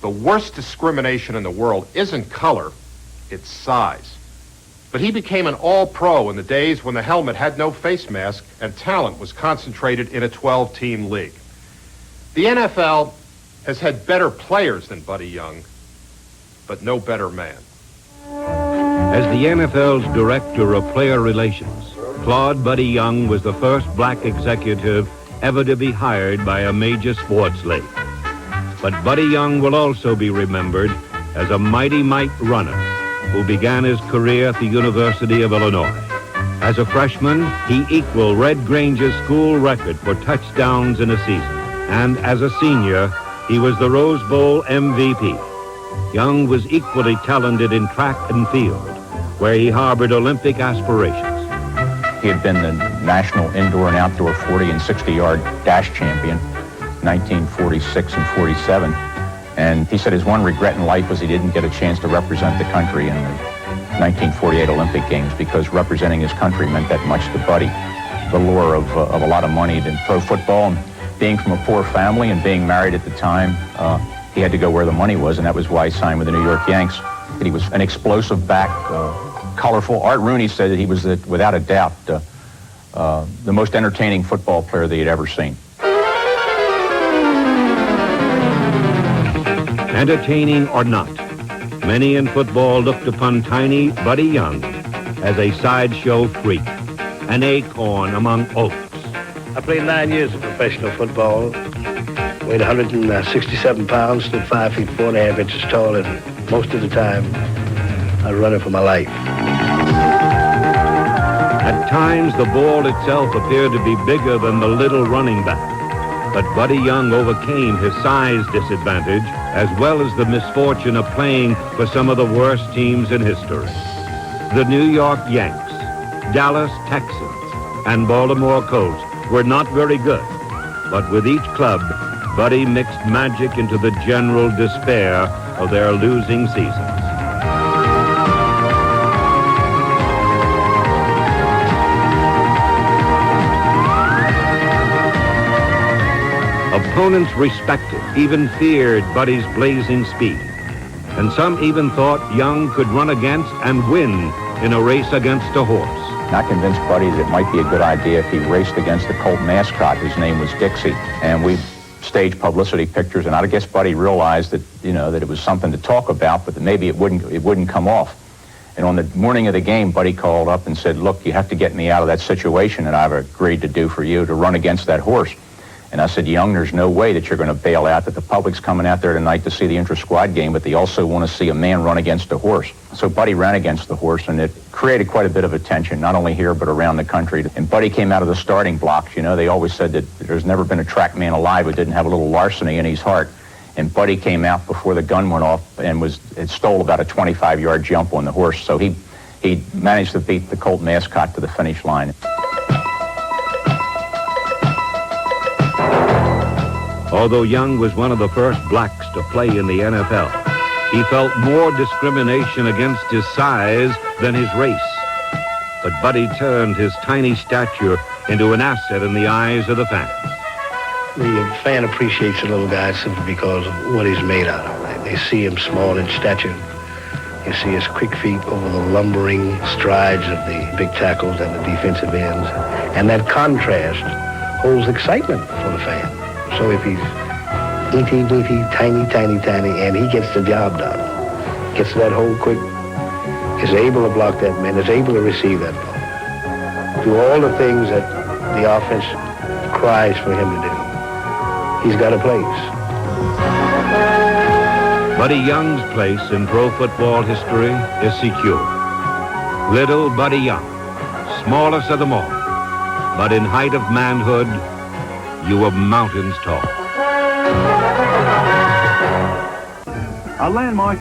The worst discrimination in the world isn't color, it's size. But he became an all-pro in the days when the helmet had no face mask and talent was concentrated in a 12-team league. The NFL has had better players than Buddy Young, but no better man. As the NFL's director of player relations, Claude Buddy Young was the first black executive ever to be hired by a major sports league. But Buddy Young will also be remembered as a mighty might runner who began his career at the University of Illinois. As a freshman, he equaled Red Granger's school record for touchdowns in a season. And as a senior, he was the Rose Bowl MVP. Young was equally talented in track and field, where he harbored Olympic aspirations. He had been the national indoor and outdoor 40 and 60-yard dash champion, 1946 and 47. And he said his one regret in life was he didn't get a chance to represent the country in the 1948 Olympic Games, because representing his country meant that much to Buddy. The lure of a lot of money in pro football, and being from a poor family and being married at the time, he had to go where the money was, and that was why he signed with the New York Yanks. He was an explosive back, colorful. Art Rooney said that he was, without a doubt, the most entertaining football player that he'd ever seen. Entertaining or not, many in football looked upon tiny Buddy Young as a sideshow freak, an acorn among oaks. I played 9 years of professional football, weighed 167 pounds, stood 5 feet 4 and a half inches tall, and most of the time I was running for my life. At times, the ball itself appeared to be bigger than the little running back. But Buddy Young overcame his size disadvantage, as well as the misfortune of playing for some of the worst teams in history. The New York Yanks, Dallas Texans, and Baltimore Colts were not very good. But with each club, Buddy mixed magic into the general despair of their losing seasons. Opponents respected, even feared Buddy's blazing speed. And some even thought Young could run against and win in a race against a horse. I convinced Buddy that it might be a good idea if he raced against the Colt mascot, whose name was Dixie. And we staged publicity pictures, and I guess Buddy realized that, that it was something to talk about, but that maybe it wouldn't come off. And on the morning of the game, Buddy called up and said, "Look, you have to get me out of that situation that I've agreed to do for you, to run against that horse." And I said, "Young, there's no way that you're going to bail out, that the public's coming out there tonight to see the inter-squad game, but they also want to see a man run against a horse." So Buddy ran against the horse, and it created quite a bit of attention, not only here, but around the country. And Buddy came out of the starting blocks. They always said that there's never been a track man alive who didn't have a little larceny in his heart. And Buddy came out before the gun went off and stole about a 25-yard jump on the horse. So he managed to beat the Colt mascot to the finish line. Although Young was one of the first blacks to play in the NFL, he felt more discrimination against his size than his race. But Buddy turned his tiny stature into an asset in the eyes of the fans. The fan appreciates the little guy simply because of what he's made out of. They see him small in stature. You see his quick feet over the lumbering strides of the big tackles and the defensive ends. And that contrast holds excitement for the fan. So if he's itty-bitty, tiny, and he gets the job done, gets to that hole quick, is able to block that man, is able to receive that ball, do all the things that the offense cries for him to do, he's got a place. Buddy Young's place in pro football history is secure. Little Buddy Young, smallest of them all, but in height of manhood, you were mountains tall. A landmark